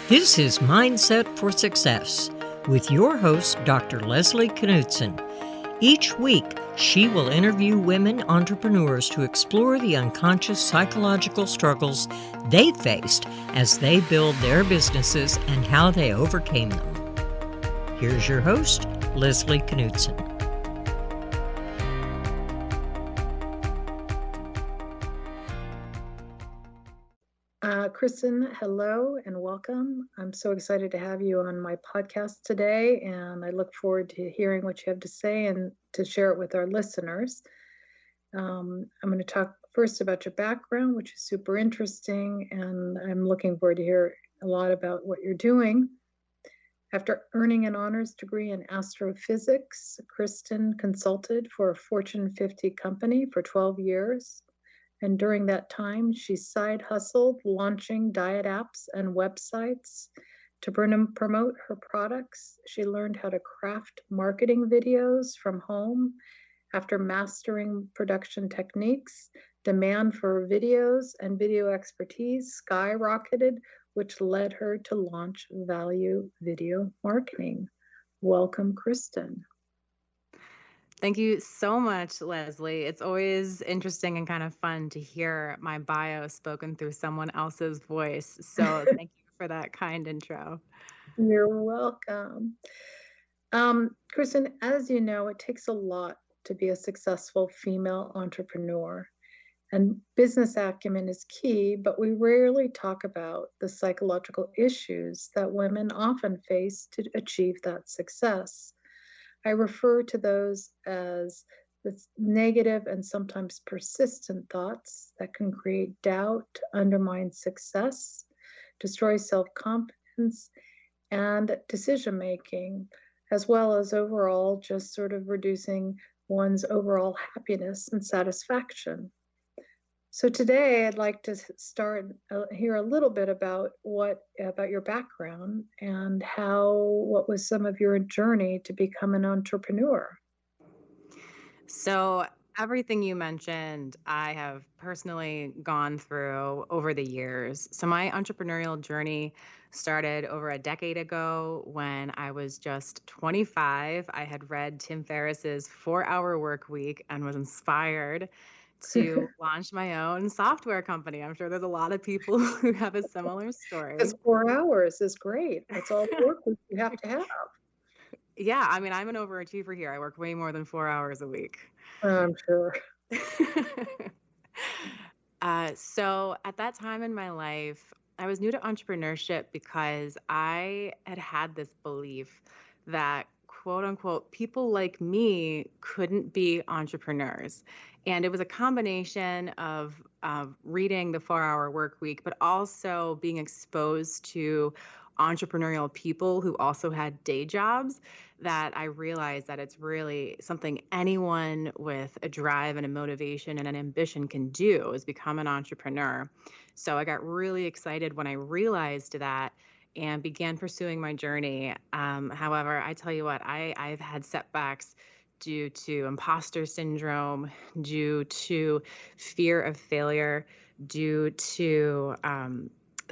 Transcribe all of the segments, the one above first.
This is Mindset for Success with your host, Dr. Leslie Knutson. Each week, she will interview women entrepreneurs to explore the unconscious psychological struggles they faced as they build their businesses and how they overcame them. Here's your host, Leslie Knutson. Kristin, hello and welcome. I'm so excited to have you on my podcast today, and I look forward to hearing what you have to say and to share it with our listeners. I'm going to talk first about your background, which is super interesting, and I'm looking forward to hear a lot about what you're doing. After earning an honors degree in astrophysics, Kristin consulted for a Fortune 50 company for 12 years. And during that time, she side hustled launching diet apps and websites to promote her products. She learned how to craft marketing videos from home. After mastering production techniques, demand for videos and video expertise skyrocketed, which led her to launch Value Video Marketing. Welcome, Kristin. Thank you so much, Leslie. It's always interesting and kind of fun to hear my bio spoken through someone else's voice. So thank you for that kind intro. You're welcome. Kristin, as you know, it takes a lot to be a successful female entrepreneur. And business acumen is key, but we rarely talk about the psychological issues that women often face to achieve that success. I refer to those as the negative and sometimes persistent thoughts that can create doubt, undermine success, destroy self-confidence, and decision-making, as well as overall just sort of reducing one's overall happiness and satisfaction. So today I'd like to start hear a little bit about your background and what was some of your journey to become an entrepreneur. So everything you mentioned, I have personally gone through over the years. So my entrepreneurial journey started over a decade ago when I was just 25. I had read Tim Ferriss's 4-Hour Work Week and was inspired to launch my own software company. I'm sure there's a lot of people who have a similar story. Because 4 hours is great. That's all the work you have to have. Yeah, I mean, I'm an overachiever here. I work way more than 4 hours a week. I'm sure. So at that time in my life, I was new to entrepreneurship because I had this belief that, quote unquote, people like me couldn't be entrepreneurs. And it was a combination of reading the 4-Hour Work Week, but also being exposed to entrepreneurial people who also had day jobs, that I realized that it's really something anyone with a drive and a motivation and an ambition can do, is become an entrepreneur. So I got really excited when I realized that and began pursuing my journey. However, I tell you what, I've had setbacks due to imposter syndrome, due to fear of failure, due to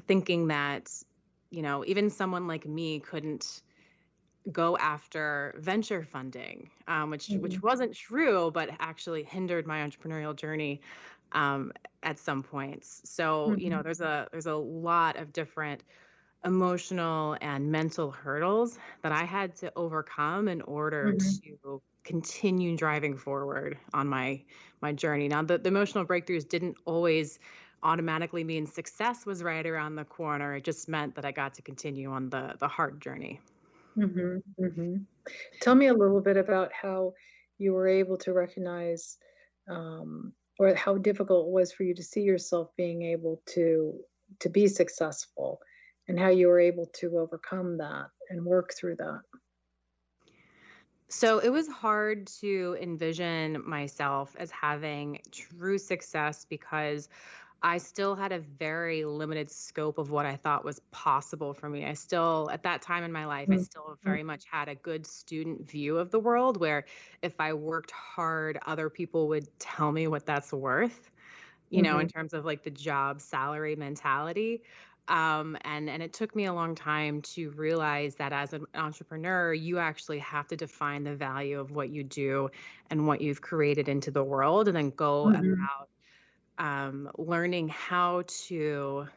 thinking that, even someone like me couldn't go after venture funding, which wasn't true, but actually hindered my entrepreneurial journey at some points. So, there's a lot of different emotional and mental hurdles that I had to overcome in order to continue driving forward on my journey. Now, the emotional breakthroughs didn't always automatically mean success was right around the corner. It just meant that I got to continue on the hard journey. Tell me a little bit about how you were able to recognize or how difficult it was for you to see yourself being able to be successful, and how you were able to overcome that and work through that. So it was hard to envision myself as having true success because I still had a very limited scope of what I thought was possible for me. I still, at that time in my life, I still very much had a good student view of the world, where if I worked hard, other people would tell me what that's worth, in terms of like the job salary mentality. And it took me a long time to realize that as an entrepreneur, you actually have to define the value of what you do and what you've created into the world, and then go Mhm. about learning how to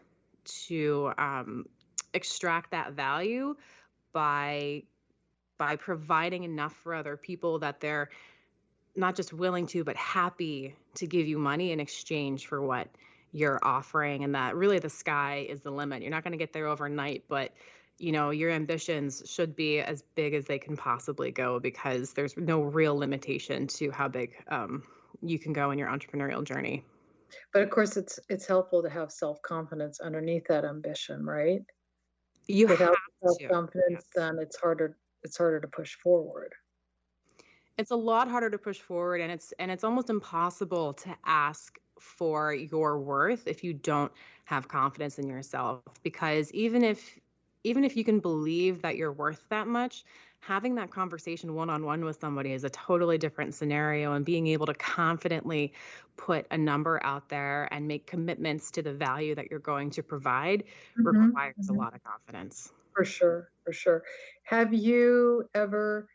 extract that value by providing enough for other people that they're not just willing to, but happy to give you money in exchange for what you're offering. And that really the sky is the limit. You're not going to get there overnight, but your ambitions should be as big as they can possibly go, because there's no real limitation to how big you can go in your entrepreneurial journey. But of course, it's helpful to have self-confidence underneath that ambition, right? You have Without to. self-confidence, Yes. then it's harder to push forward. It's a lot harder to push forward, and it's almost impossible to ask for your worth if you don't have confidence in yourself, because even if you can believe that you're worth that much, having that conversation one-on-one with somebody is a totally different scenario, and being able to confidently put a number out there and make commitments to the value that you're going to provide Mhm, requires a mhm. lot of confidence. For sure, for sure. Have you ever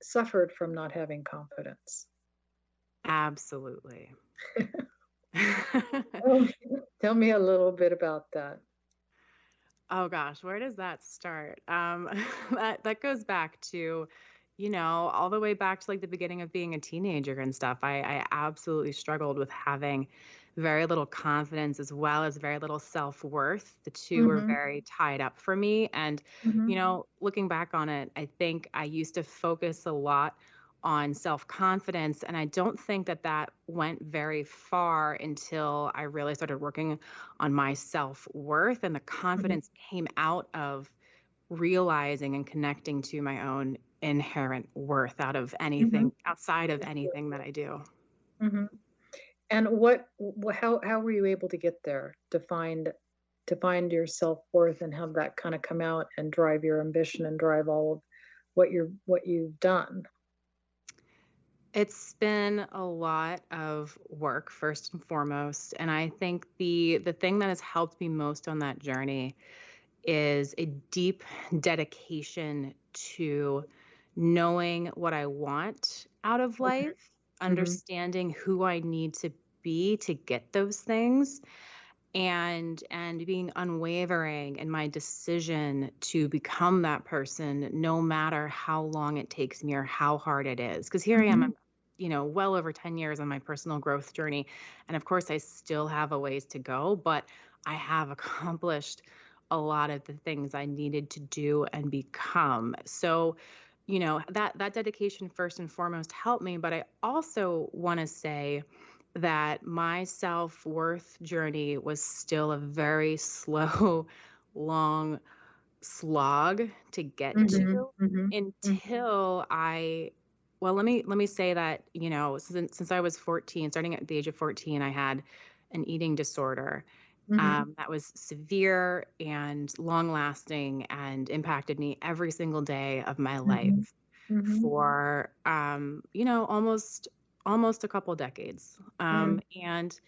suffered from not having confidence? Absolutely. Tell me tell me a little bit about that. Oh gosh, where does that start? That goes back to, all the way back to like the beginning of being a teenager and stuff. I absolutely struggled with having very little confidence as well as very little self-worth. The two were Mhm, very tied up for me. And, mhm, looking back on it, I think I used to focus a lot on self-confidence. And I don't think that that went very far until I really started working on my self-worth, and the mhm, confidence came out of realizing and connecting to my own inherent worth out of mhm. anything outside of anything that I do. Mhm. And how were you able to get there to find your self-worth and have that kinda come out and drive your ambition and drive all of what you've done? It's been a lot of work, first and foremost, and I think the thing that has helped me most on that journey is a deep dedication to knowing what I want out of Mhm, life, mhm, understanding who I need to be to get those things, and being unwavering in my decision to become that person, no matter how long it takes me or how hard it is. Because here I am, mhm, I'm, well over 10 years on my personal growth journey, and of course I still have a ways to go, but I have accomplished a lot of the things I needed to do and become. So, that dedication first and foremost helped me. But I also want to say that my self-worth journey was still a very slow, long slog to get mhm, to, mhm, mhm, until let me say that, since I was 14, starting at the age of 14, I had an eating disorder mhm, that was severe and long lasting and impacted me every single day of my life mhm, mhm, for almost a couple decades. mhm, And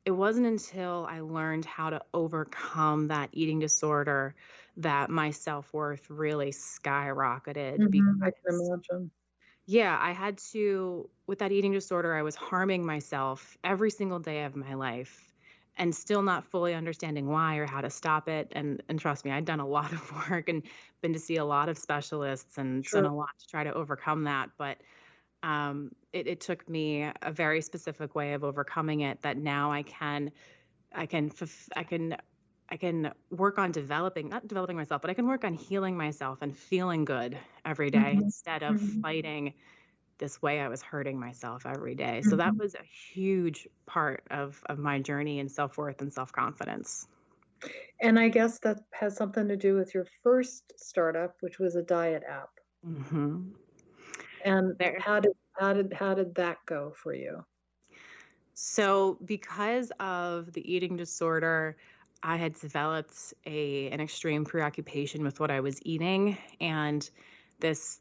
it wasn't until I learned how to overcome that eating disorder that my self-worth really skyrocketed. mhm, I can Because imagine. yeah, I had to, with that eating disorder, I was harming myself every single day of my life and still not fully understanding why or how to stop it. And trust me, I'd done a lot of work and been to see a lot of specialists and done Sure. a lot to try to overcome that. But it took me a very specific way of overcoming it that now I can fulf- I can work on not developing myself, but I can work on healing myself and feeling good every day Mhm, instead of mhm, fighting this way I was hurting myself every day. So that mhm. was a huge part of my journey in self-worth and self-confidence. And I guess that has something to do with your first startup, which was a diet app. Hmm. And There. how did that go for you? So because of the eating disorder, I had developed an extreme preoccupation with what I was eating. And this,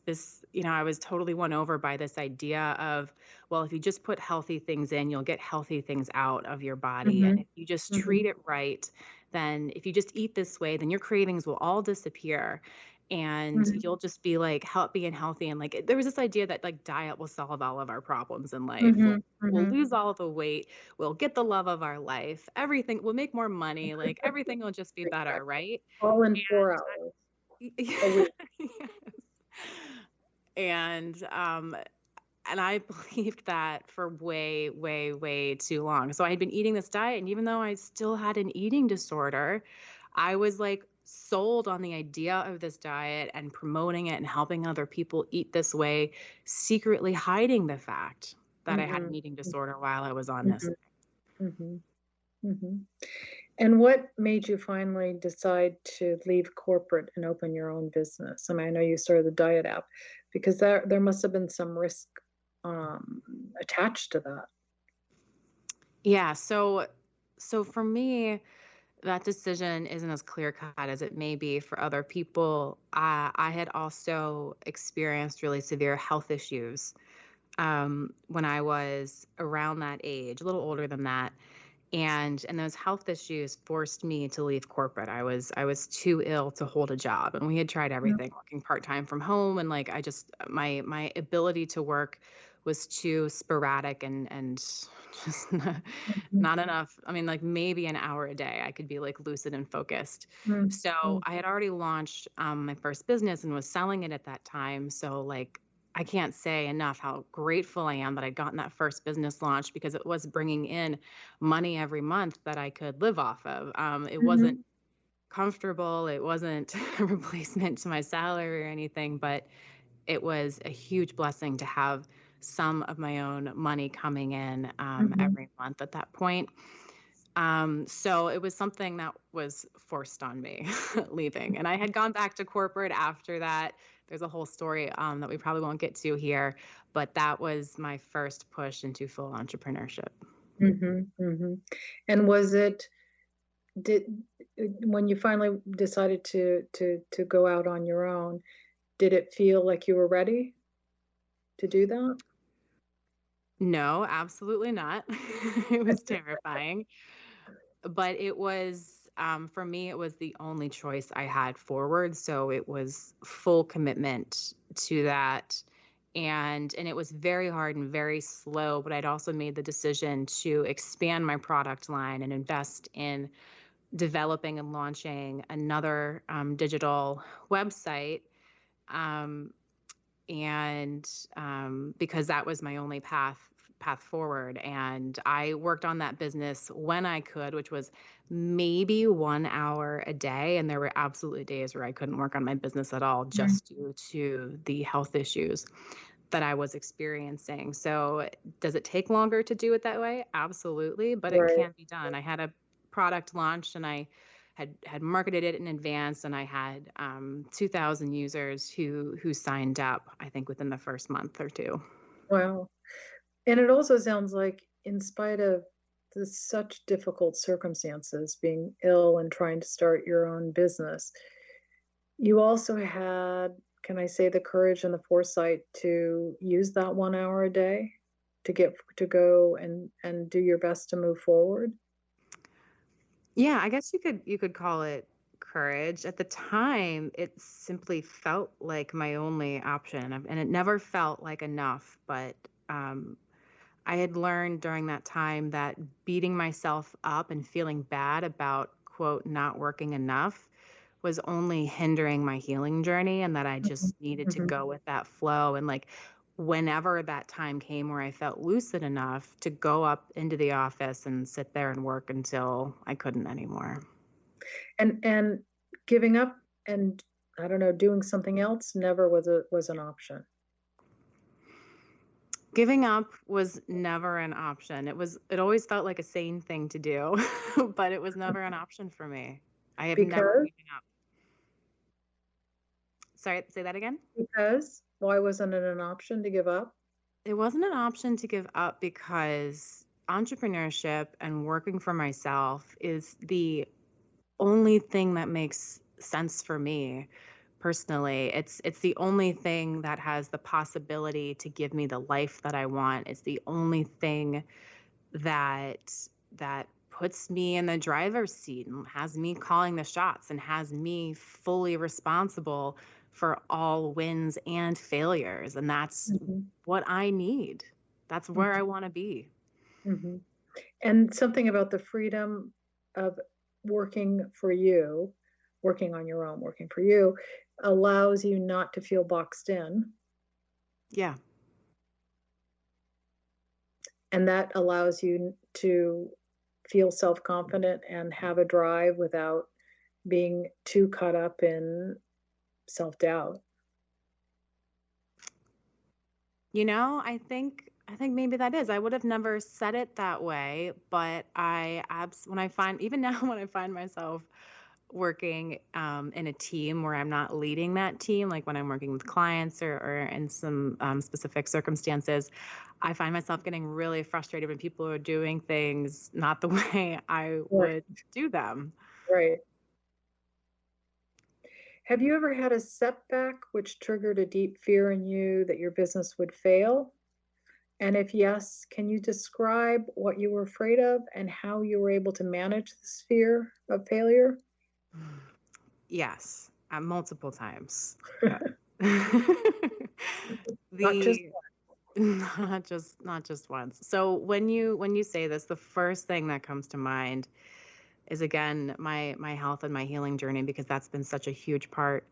I was totally won over by this idea of, well, if you just put healthy things in, you'll get healthy things out of your body. And Mhm, if you just mhm, treat it right, then if you just eat this way, then your cravings will all disappear and you'll just be like happy and healthy. And like there was this idea that like diet will solve all of our problems in life. Mm-hmm. We'll Mm-hmm. lose all the weight. We'll get the love of our life. Everything, we'll make more money. Like everything will just be better, right? All in And 4 hours a yes. week. And and I believed that for way, way, way too long. So I had been eating this diet, and even though I still had an eating disorder, I was like sold on the idea of this diet and promoting it and helping other people eat this way, secretly hiding the fact that I had Mm-hmm. an eating disorder while I was on this. Mm-hmm. Mm-hmm. Mm-hmm. And what made you finally decide to leave corporate and open your own business? I mean, I know you started the diet app because there must have been some risk attached to that. Yeah, so for me, that decision isn't as clear cut as it may be for other people. I had also experienced really severe health issues when I was around that age, a little older than that, and those health issues forced me to leave corporate. I was too ill to hold a job, and we had tried everything, working part-time from home, and like I just my ability to work was too sporadic and just Mhm. not enough. I mean, like maybe an hour a day I could be like lucid and focused. So Mhm. I had already launched my first business and was selling it at that time. So like I can't say enough how grateful I am that I'd gotten that first business launch because it was bringing in money every month that I could live off of. It wasn't Mhm. comfortable. It wasn't a replacement to my salary or anything, but it was a huge blessing to have some of my own money coming in Mhm. every month at that point. So it was something that was forced on me leaving. And I had gone back to corporate after that. There's a whole story that we probably won't get to here, but that was my first push into full entrepreneurship. Mhm. Mhm. And was it did when you finally decided to go out on your own, did it feel like you were ready to do that? No, absolutely not. It was terrifying. But it was, for me, it was the only choice I had forward. So it was full commitment to that. And it was very hard and very slow, but I'd also made the decision to expand my product line and invest in developing and launching another digital website. Um, and because that was my only path forward, and I worked on that business when I could, which was maybe 1 hour a day, and there were absolutely days where I couldn't work on my business at all Mhm. just due to the health issues that I was experiencing. So does it take longer to do it that way? Absolutely, but it Right. can be done. I had a product launched and I had marketed it in advance, and I had 2,000 users who signed up, I think, within the first month or two. Wow. And it also sounds like, in spite of such difficult circumstances, being ill and trying to start your own business, you also had, can I say, the courage and the foresight to use that 1 hour a day to go and do your best to move forward. Yeah, I guess you could call it courage. At the time, it simply felt like my only option, and it never felt like enough. But I had learned during that time that beating myself up and feeling bad about, quote, not working enough was only hindering my healing journey, and that I Mhm. just needed to Mhm. go with that flow. And like whenever that time came where I felt lucid enough to go up into the office and sit there and work until I couldn't anymore. And giving up and, I don't know, doing something else never was an option. Giving up was never an option. It always felt like a sane thing to do, but it was never an option for me. I have never Because given up. Sorry, say that again? because why wasn't it an option to give up? It wasn't an option to give up because entrepreneurship and working for myself is the only thing that makes sense for me personally. It's the only thing that has the possibility to give me the life that I want. It's the only thing that puts me in the driver's seat and has me calling the shots and has me fully responsible for all wins and failures. And that's Mhm. what I need. That's where I want to be. Mhm. And something about the freedom of working for you, working on your own, working for you, allows you not to feel boxed in. Yeah. And that allows you to feel self-confident and have a drive without being too caught up in self-doubt. I think maybe that is. I would have never said it that way, but when I find even now when I find myself working in a team where I'm not leading that team, like when I'm working with clients or in some specific circumstances, I find myself getting really frustrated when people are doing things not the way I Right, would do them. right. Have you ever had a setback which triggered a deep fear in you that your business would fail? And if yes, can you describe what you were afraid of and how you were able to manage this fear of failure? Yes, multiple times. Not just The not just once. So when you say this, the first thing that comes to mind is again my health and my healing journey, because that's been such a huge part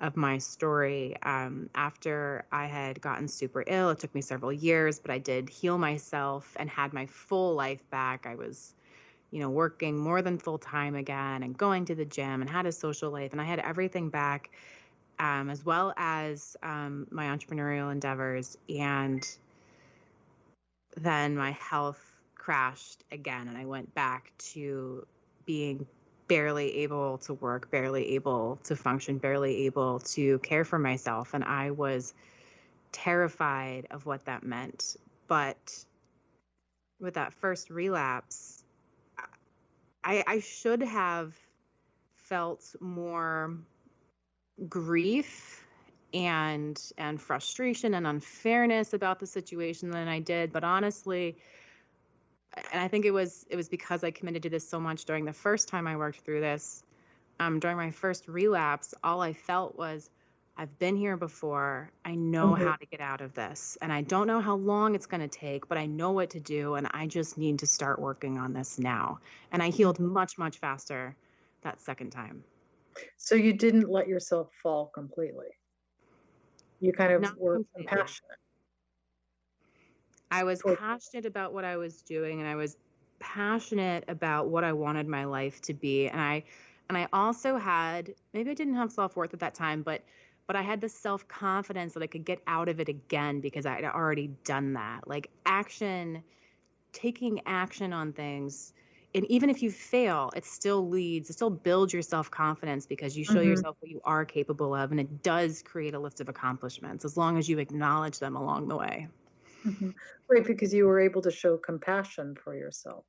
of my story. After I had gotten super ill, it took me several years, but I did heal myself and had my full life back. I was, working more than full time again and going to the gym and had a social life, and I had everything back, as well as my entrepreneurial endeavors. And then my health crashed again, and I went back to being barely able to work, barely able to function, barely able to care for myself. And I was terrified of what that meant. But with that first relapse, I should have felt more grief and frustration and unfairness about the situation than I did. But honestly, and I think it was because I committed to this so much during the first time I worked through this. During my first relapse, all I felt was, I've been here before. I know Mhm. how to get out of this, and I don't know how long it's going to take, but I know what to do, and I just need to start working on this now. And I healed much, much faster that second time. So you didn't let yourself fall completely. You kind of Not were completely. compassionate I was toward. passionate about what I was doing, and I was passionate about what I wanted my life to be. And I also had, maybe I didn't have self-worth at that time, but I had the self-confidence that I could get out of it again because I had already done that. Like taking action on things. And even if you fail, it still builds your self-confidence because you show Mhm, yourself what you are capable of, and it does create a list of accomplishments as long as you acknowledge them along the way. mhm. Right, because you were able to show compassion for yourself,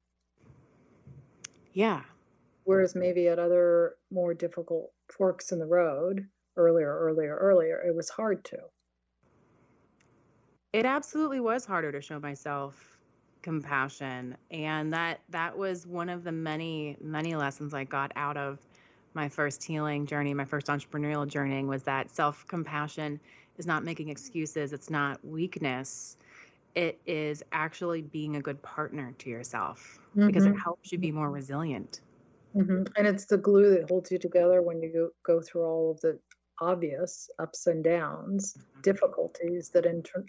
Yeah. whereas maybe at other more difficult forks in the road, earlier, it was hard to. It absolutely was harder to show myself compassion, and that was one of the many many lessons I got out of my first healing journey, my first entrepreneurial journey, was that self-compassion is not making excuses, it's not weakness. It is actually being a good partner to yourself because it Mhm, helps you be more resilient. mhm, and it's the glue that holds you together when you go through all of the obvious ups and downs, difficulties that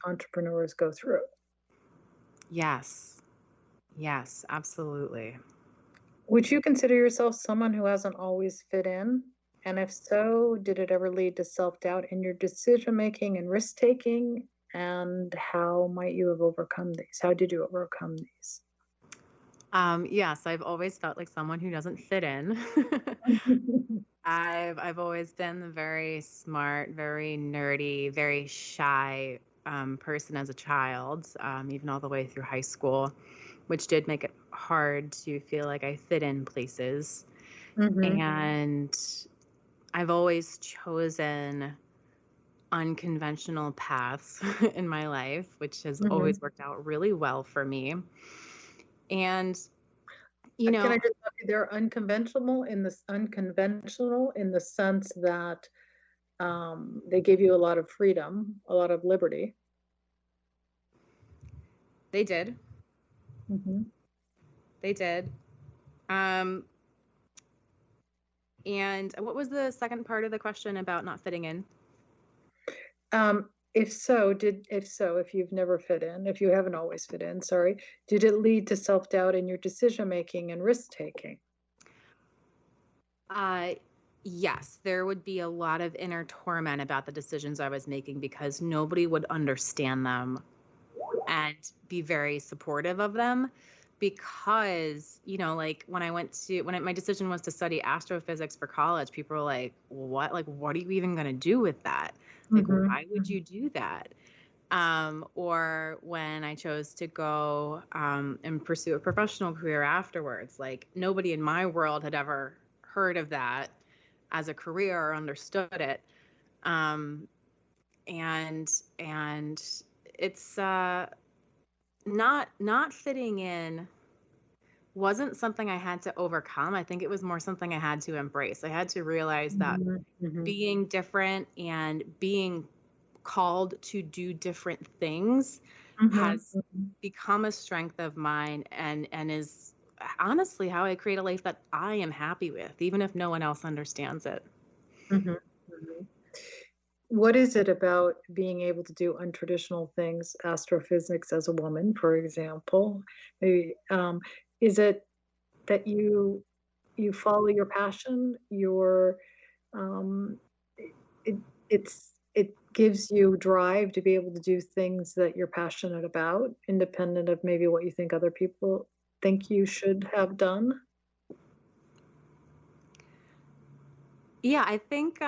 entrepreneurs go through. Yes. Yes, absolutely. Would you consider yourself someone who hasn't always fit in? And if so, did it ever lead to self-doubt in your decision making and risk taking? And how might you have overcome these? How did you overcome these? Yes, I've always felt like someone who doesn't fit in. I've always been the very smart, very nerdy, very shy person as a child, even all the way through high school, which did make it hard to feel like I fit in places. Mhm, And I've always chosen unconventional paths in my life, which has mhm, always worked out really well for me. And You Can I know, just tell you they're unconventional in the sense that they give you a lot of freedom, a lot of liberty. they did. Hmm. They did. Um, and what was the second part of the question about not fitting in? If you've never fit in, if you haven't always fit in, sorry, did it lead to self-doubt in your decision making and risk taking? Uh, yes, there would be a lot of inner torment about the decisions I was making because nobody would understand them and be very supportive of them. Because, like my decision was to study astrophysics for college, people were like, what? Like, what are you even going to do with that? Like, Hmm. why would you do that? Or when I chose to go and pursue a professional career afterwards, like nobody in my world had ever heard of that as a career or understood it. Um, and and it's not fitting in wasn't something I had to overcome. I think it was more something I had to embrace. I had to realize that Hmm. Hmm. being different and being called to do different things Hmm. has become a strength of mine and is honestly how I create a life that I am happy with, even if no one else understands it. Hmm. Hmm. What is it about being able to do untraditional things, astrophysics as a woman, for example? Maybe, is it that you follow your passion, um, it it gives you drive to be able to do things that you're passionate about, independent of maybe what you think other people think you should have done? Yeah, I think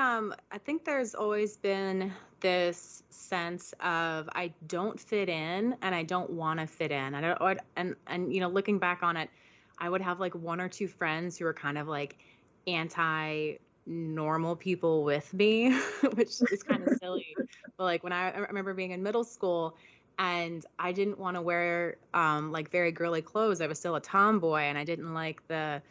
there's always been this sense of I don't fit in and I don't want to fit in. I don't and looking back on it, I would have like one or two friends who were kind of like anti normal people with me, which is kind of silly. But like when I remember being in middle school and I didn't want to wear like very girly clothes. I was still a tomboy and I didn't like the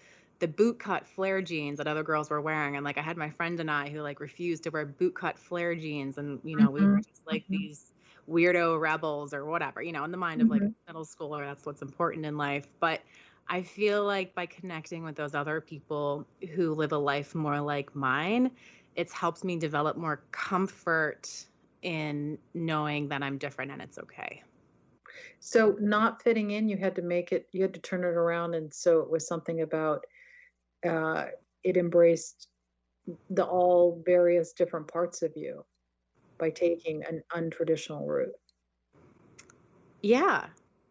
boot cut flare jeans that other girls were wearing. And like I had my friend and I who like refused to wear boot cut flare jeans. And, we were Mhm, just like mhm, these weirdo rebels or whatever, in the mind of like mhm. a middle schooler, that's what's important in life. But I feel like by connecting with those other people who live a life more like mine, it's helped me develop more comfort in knowing that I'm different and it's okay. So not fitting in, you had to turn it around, and so it was something about uh, it embraced the all various different parts of you by taking an untraditional route. Yeah.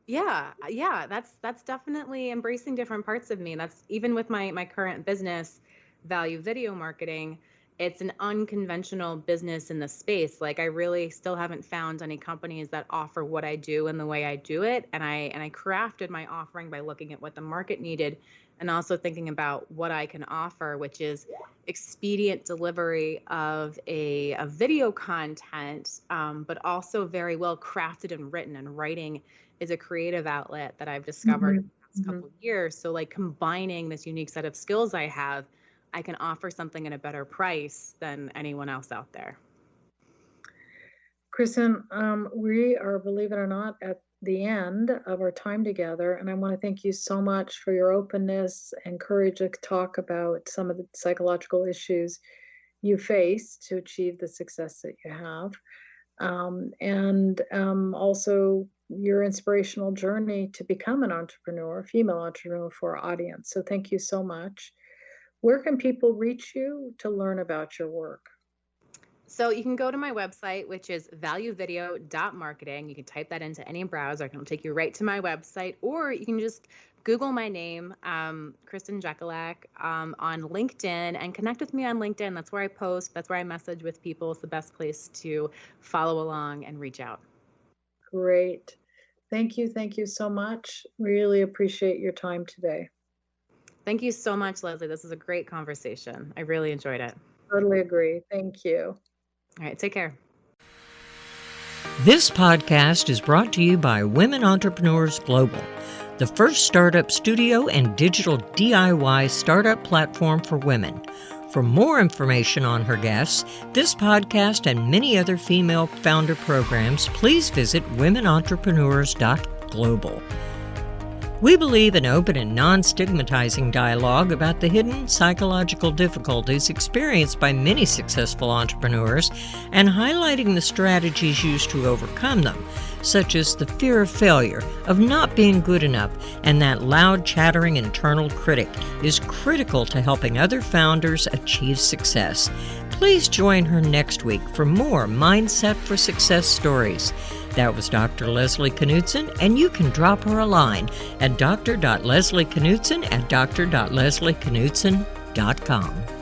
Yeah. That's definitely embracing different parts of me. That's even with my current business, Value Video Marketing, it's an unconventional business in the space. Like I really still haven't found any companies that offer what I do and the way I do it. And I crafted my offering by looking at what the market needed and also thinking about what I can offer, which is expedient delivery of a video content, but also very well crafted and written. And writing is a creative outlet that I've discovered in Mhm, the past mhm. couple of years. So like combining this unique set of skills I have, I can offer something at a better price than anyone else out there. Kristen, we are, believe it or not, at the end of our time together, and I want to thank you so much for your openness and courage to talk about some of the psychological issues you face to achieve the success that you have. And also your inspirational journey to become an entrepreneur, female entrepreneur for our audience. So thank you so much. Where can people reach you to learn about your work? So you can go to my website, which is valuevideo.marketing. You can type that into any browser. It'll take you right to my website, or you can just Google my name, Kristin Jekielek, on LinkedIn and connect with me on LinkedIn. That's where I post. That's where I message with people. It's the best place to follow along and reach out. Great. Thank you. Thank you so much. Really appreciate your time today. Thank you so much, Leslie. This is a great conversation. I really enjoyed it. Totally agree. Thank you. All right, take care. This podcast is brought to you by Women Entrepreneurs Global. the first startup studio and digital DIY startup platform for women. For more information on her guests, this podcast, and many other female founder programs, please visit womenentrepreneurs.global. We believe in open and non-stigmatizing dialogue about the hidden psychological difficulties experienced by many successful entrepreneurs and highlighting the strategies used to overcome them, such as the fear of failure, of not being good enough, and that loud, chattering internal critic is critical to helping other founders achieve success. Please join her next week for more Mindset for Success stories. That was Dr. Leslie Knutson, and you can drop her a line at dr.leslieknutson@dr.leslieknutson.com.